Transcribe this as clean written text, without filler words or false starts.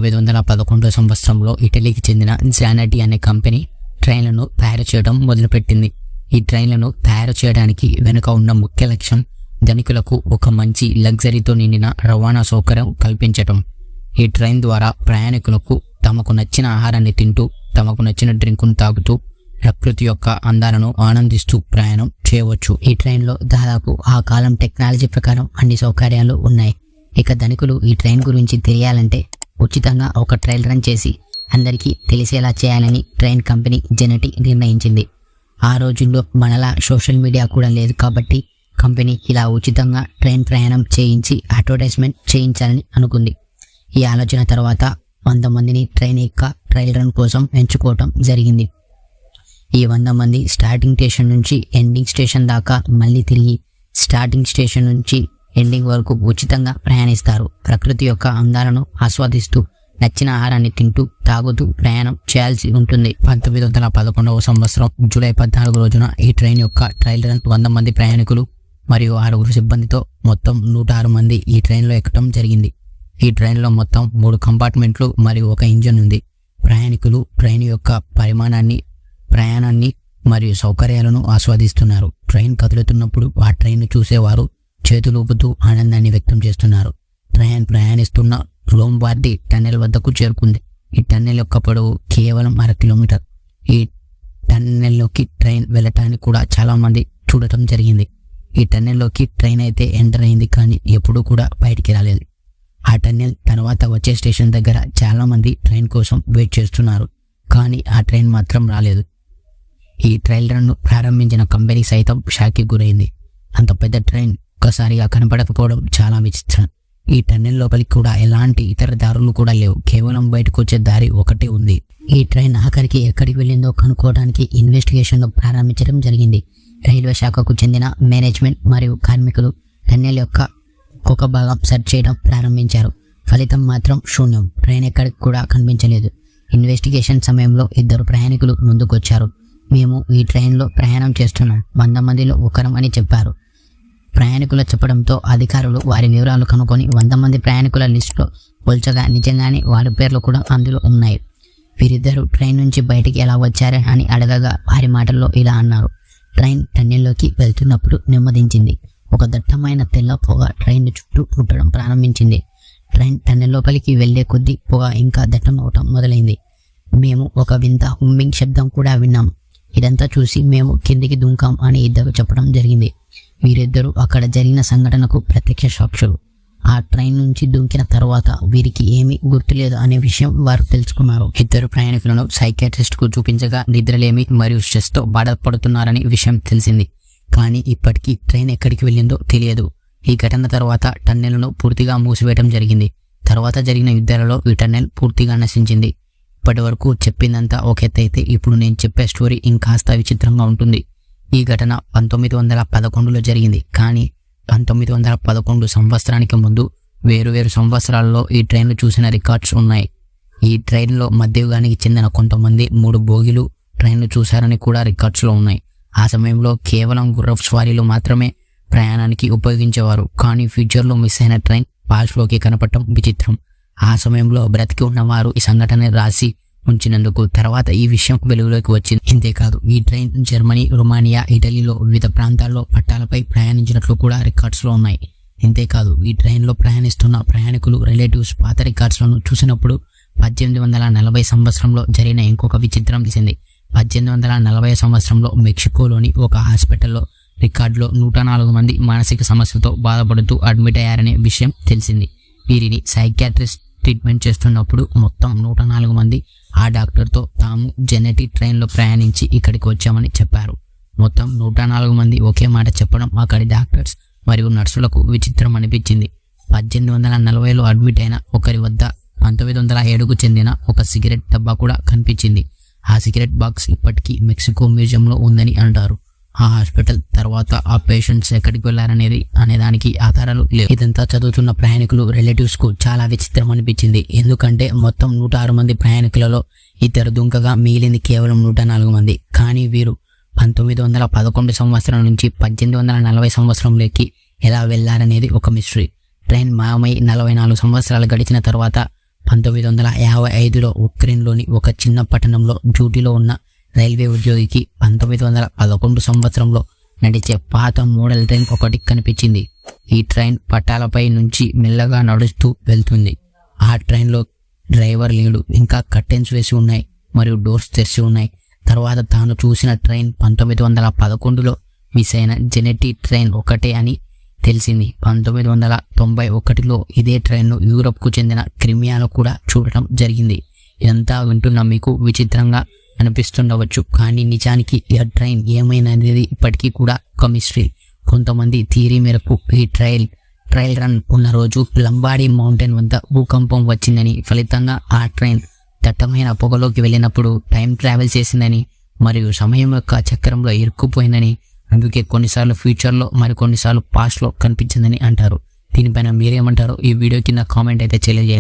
1911 సంవత్సరంలో ఇటలీకి చెందిన జానెటీ అనే కంపెనీ ట్రైన్లను తయారు చేయడం మొదలుపెట్టింది. ఈ ట్రైన్లను తయారు చేయడానికి వెనుక ఉన్న ముఖ్య లక్ష్యం ధనికులకు ఒక మంచి లగ్జరీతో నిండిన రవాణా సౌకర్యం కల్పించటం. ఈ ట్రైన్ ద్వారా ప్రయాణికులకు తమకు నచ్చిన ఆహారాన్ని తింటూ, తమకు నచ్చిన డ్రింకును తాగుతూ, ప్రకృతి యొక్క అందాలను ఆనందిస్తూ ప్రయాణం చేయవచ్చు. ఈ ట్రైన్లో దాదాపు ఆ కాలం టెక్నాలజీ ప్రకారం అన్ని సౌకర్యాలు ఉన్నాయి. ఇక ధనికులు ఈ ట్రైన్ గురించి తెలియాలంటే ఉచితంగా ఒక ట్రయల్ రన్ చేసి అందరికీ తెలిసేలా చేయాలని ట్రైన్ కంపెనీ జానెటీ నిర్ణయించింది. ఆ రోజుల్లో మనలా సోషల్ మీడియా కూడా లేదు కాబట్టి కంపెనీ ఇలా ఉచితంగా ట్రైన్ ప్రయాణం చేయించి అడ్వర్టైజ్మెంట్ చేయించాలని అనుకుంది. ఈ ఆలోచన తర్వాత 100 మందిని ట్రైన్ యొక్క ట్రయల్ రన్ కోసం ఎంచుకోవటం జరిగింది. ఈ 100 మంది స్టార్టింగ్ స్టేషన్ నుంచి ఎండింగ్ స్టేషన్ దాకా, మళ్ళీ తిరిగి స్టార్టింగ్ స్టేషన్ నుంచి ఎండింగ్ వరకు ఉచితంగా ప్రయాణిస్తారు. ప్రకృతి యొక్క అందాలను ఆస్వాదిస్తూ నచ్చిన ఆహారాన్ని తింటూ తాగుతూ ప్రయాణం చేయాల్సి ఉంటుంది. 1911 సంవత్సరం జూలై 14 రోజున ఈ ట్రైన్ యొక్క ట్రయల్ రన్ 100 మంది ప్రయాణికులు మరియు 6 సిబ్బందితో మొత్తం 106 మంది ఈ ట్రైన్లో ఎక్కడం జరిగింది. ఈ ట్రైన్లో మొత్తం 3 కంపార్ట్మెంట్లు మరియు ఒక ఇంజన్ ఉంది. ప్రయాణికులు ట్రైన్ యొక్క ప్రయాణాన్ని మరియు సౌకర్యాలను ఆస్వాదిస్తున్నారు. ట్రైన్ కదులుతున్నప్పుడు ఆ ట్రైన్ చూసేవారు చేతులూపుతూ ఆనందాన్ని వ్యక్తం చేస్తున్నారు. ట్రైన్ ప్రయాణిస్తున్న లోంబార్డీ టన్నెల్ వద్దకు చేరుకుంది. ఈ టన్నెల్ యొక్క పొడవు కేవలం 1/2 కిలోమీటర్. ఈ టన్నెల్లోకి ట్రైన్ వెళ్ళటానికి కూడా చాలా మంది చూడటం జరిగింది. ఈ టన్నెల్లోకి ట్రైన్ అయితే ఎంటర్ అయింది, కానీ ఎప్పుడూ కూడా బయటికి రాలేదు. ఆ టన్నెల్ తర్వాత వచ్చే స్టేషన్ దగ్గర చాలా మంది ట్రైన్ కోసం వెయిట్ చేస్తున్నారు, కానీ ఆ ట్రైన్ మాత్రం రాలేదు. ఈ ట్రయల్ రన్ను ప్రారంభించిన కంపెనీ సైతం షాక్కి గురైంది. అంత పెద్ద ట్రైన్ ఒక్కసారిగా కనపడకపోవడం చాలా విచిత్రం. ఈ టన్నెల్ లోపలికి కూడా ఎలాంటి ఇతర దారులు కూడా లేవు. కేవలం బయటకు వచ్చే దారి ఒకటే ఉంది. ఈ ట్రైన్ ఆఖరికి ఎక్కడికి వెళ్ళిందో కనుక్కోవడానికి ఇన్వెస్టిగేషన్లు ప్రారంభించడం జరిగింది. రైల్వే శాఖకు చెందిన మేనేజ్మెంట్ మరియు కార్మికులు టన్నెల్ యొక్క ఒక భాగం సెర్చ్ చేయడం ప్రారంభించారు. ఫలితం మాత్రం శూన్యం. ట్రైన్ ఎక్కడికి కూడా కనిపించలేదు. ఇన్వెస్టిగేషన్ సమయంలో 2 ప్రయాణికులు ముందుకొచ్చారు. మేము ఈ ట్రైన్లో ప్రయాణం చేస్తున్నాం, 100 మందిలో ఒకరం అని చెప్పారు. ప్రయాణికులు చెప్పడంతో అధికారులు వారి వివరాలు కనుక్కొని 100 మంది ప్రయాణికుల లిస్టులో పోల్చగా నిజంగానే వారి పేర్లు కూడా అందులో ఉన్నాయి. వీరిద్దరూ ట్రైన్ నుంచి బయటికి ఎలా వచ్చారే అని అడగగా వారి మాటల్లో ఇలా అన్నారు. ట్రైన్ టన్నెల్లోకి వెళ్తున్నప్పుడు నెమ్మదించింది. ఒక దట్టమైన తెల్ల పొగ ట్రైన్ చుట్టూ పుట్టడం ప్రారంభించింది. ట్రైన్ టన్నెల్ లోపలికి వెళ్లే కొద్దీ పొగ ఇంకా దట్టమవటం మొదలైంది. మేము ఒక వింత హమ్మింగ్ శబ్దం కూడా విన్నాం. ఇదంతా చూసి మేము కిందికి దుంకాం అని 2 చెప్పడం జరిగింది. వీరిద్దరూ అక్కడ జరిగిన సంఘటనకు ప్రత్యక్ష సాక్షులు. ఆ ట్రైన్ నుంచి దుంకిన తర్వాత వీరికి ఏమీ గుర్తులేదు అనే విషయం వారు తెలుసుకున్నారు. 2 ప్రయాణికులను సైకియాట్రిస్ట్ కు చూపించగా నిద్రలేమి మరియు స్ట్రెస్ తో బాధపడుతున్నారని విషయం తెలిసింది. కానీ ఇప్పటికీ ట్రైన్ ఎక్కడికి వెళ్ళిందో తెలియదు. ఈ ఘటన తర్వాత టన్నెల్ను పూర్తిగా మూసివేయడం జరిగింది. తర్వాత జరిగిన యుద్ధాలలో ఈ టన్నెల్ పూర్తిగా నశించింది. ఇప్పటి వరకు చెప్పిందంతా ఒక ఎత్తైతే ఇప్పుడు నేను చెప్పే స్టోరీ ఇంకాస్త విచిత్రంగా ఉంటుంది. ఈ ఘటన 1911లో జరిగింది, కానీ 1911 సంవత్సరానికి ముందు వేరువేరు సంవత్సరాల్లో ఈ ట్రైన్లు చూసిన రికార్డ్స్ ఉన్నాయి. ఈ ట్రైన్లో మధ్యయుగానికి చెందిన కొంతమంది 3 బోగీలు ట్రైన్లు చూశారని కూడా రికార్డ్స్లో ఉన్నాయి. ఆ సమయంలో కేవలం గుర్రపు స్వారీలు మాత్రమే ప్రయాణానికి ఉపయోగించేవారు. కానీ ఫ్యూచర్లో మిస్ అయిన ట్రైన్ పాస్ట్లోకి కనపడటం విచిత్రం. ఆ సమయంలో బ్రతికి ఉన్నవారు ఈ సంఘటన రాసి ఉంచినందుకు తర్వాత ఈ విషయం వెలుగులోకి వచ్చింది. ఇంతేకాదు ఈ ట్రైన్ జర్మనీ, రొమానియా, ఇటలీలో వివిధ ప్రాంతాల్లో పట్టాలపై ప్రయాణించినట్లు కూడా రికార్డ్స్లో ఉన్నాయి. ఇంతేకాదు ఈ ట్రైన్లో ప్రయాణిస్తున్న ప్రయాణికులు రిలేటివ్స్ పాత రికార్డ్స్లను చూసినప్పుడు 1840 సంవత్సరంలో జరిగిన ఇంకొక విచిత్రం తెలిసింది. 1840 సంవత్సరంలో మెక్సికోలోని ఒక హాస్పిటల్లో రికార్డులో 104 మంది మానసిక సమస్యలతో బాధపడుతూ అడ్మిట్ అయ్యారనే విషయం తెలిసింది. వీరిని సైకియాట్రిస్ట్ ట్రీట్మెంట్ చేస్తున్నప్పుడు మొత్తం 104 మంది ఆ డాక్టర్తో తాము జానెటీ ట్రైన్లో ప్రయాణించి ఇక్కడికి వచ్చామని చెప్పారు. మొత్తం 104 మంది ఒకే మాట చెప్పడం అక్కడి డాక్టర్స్ మరియు నర్సులకు విచిత్రం అనిపించింది. 1840లో అడ్మిట్ అయిన ఒకరి వద్ద 1907కు చెందిన ఒక సిగరెట్ డబ్బా కూడా కనిపించింది. ఆ సిగరెట్ బాక్స్ ఇప్పటికీ మెక్సికో మ్యూజియంలో ఉందని అంటారు. ఆ హాస్పిటల్ తర్వాత ఆ పేషెంట్స్ ఎక్కడికి వెళ్లారనేదానికి ఆధారాలు లేవు. ఇదంతా చదువుతున్న ప్రయాణికులు రిలేటివ్స్ కు చాలా విచిత్రం అనిపించింది. ఎందుకంటే మొత్తం 106 మంది ప్రయాణికులలో 2 దుంకగా మిగిలింది కేవలం 104 మంది. కానీ వీరు 1911 సంవత్సరం నుంచి 1840 సంవత్సరంలోకి ఎలా వెళ్లారనేది ఒక మిస్టరీ. ట్రైన్ మాయమై 44 సంవత్సరాలు గడిచిన తర్వాత 1955లో ఉక్రెయిన్లోని ఒక చిన్న పట్టణంలో డ్యూటీలో ఉన్న రైల్వే ఉద్యోగికి 1911 సంవత్సరంలో నడిచే పాత మోడల్ ట్రైన్ ఒకటి కనిపించింది. ఈ ట్రైన్ పట్టాలపై నుంచి మెల్లగా నడుస్తూ వెళ్తుంది. ఆ ట్రైన్లో డ్రైవర్ లేడు, ఇంకా కర్టెన్స్ వేసి ఉన్నాయి మరియు డోర్స్ తెరిచి ఉన్నాయి. తర్వాత తాను చూసిన ట్రైన్ 1911లో మిస్ అయిన జెనెటీ ట్రైన్ ఒకటే అని తెలిసింది. 1991లో ఇదే ట్రైన్ను యూరప్కు చెందిన క్రిమియాలో కూడా చూడటం జరిగింది. ఇదంతా వింటున్న మీకు విచిత్రంగా అనిపిస్తుండవచ్చు, కానీ నిజానికి ఈ ట్రైన్ ఏమైనది ఇప్పటికీ కూడా ఒక మిస్టరీ. కొంతమంది థియరీ మేరకు ఈ ట్రయల్ రన్ ఉన్న రోజు లంబాడీ మౌంటైన్ వద్ద భూకంపం వచ్చిందని, ఫలితంగా ఆ ట్రైన్ దట్టమైన పొగలోకి వెళ్ళినప్పుడు టైం ట్రావెల్ చేసిందని మరియు సమయం యొక్క చక్రంలో ఇరుక్కుపోయిందని, అందుకే కొన్నిసార్లు ఫ్యూచర్లో మరికొన్నిసార్లు పాస్ట్లో కనిపించిందని అంటారు. దీనిపైన మీరేమంటారో ఈ వీడియో కింద కామెంట్ అయితే తెలియజేయండి.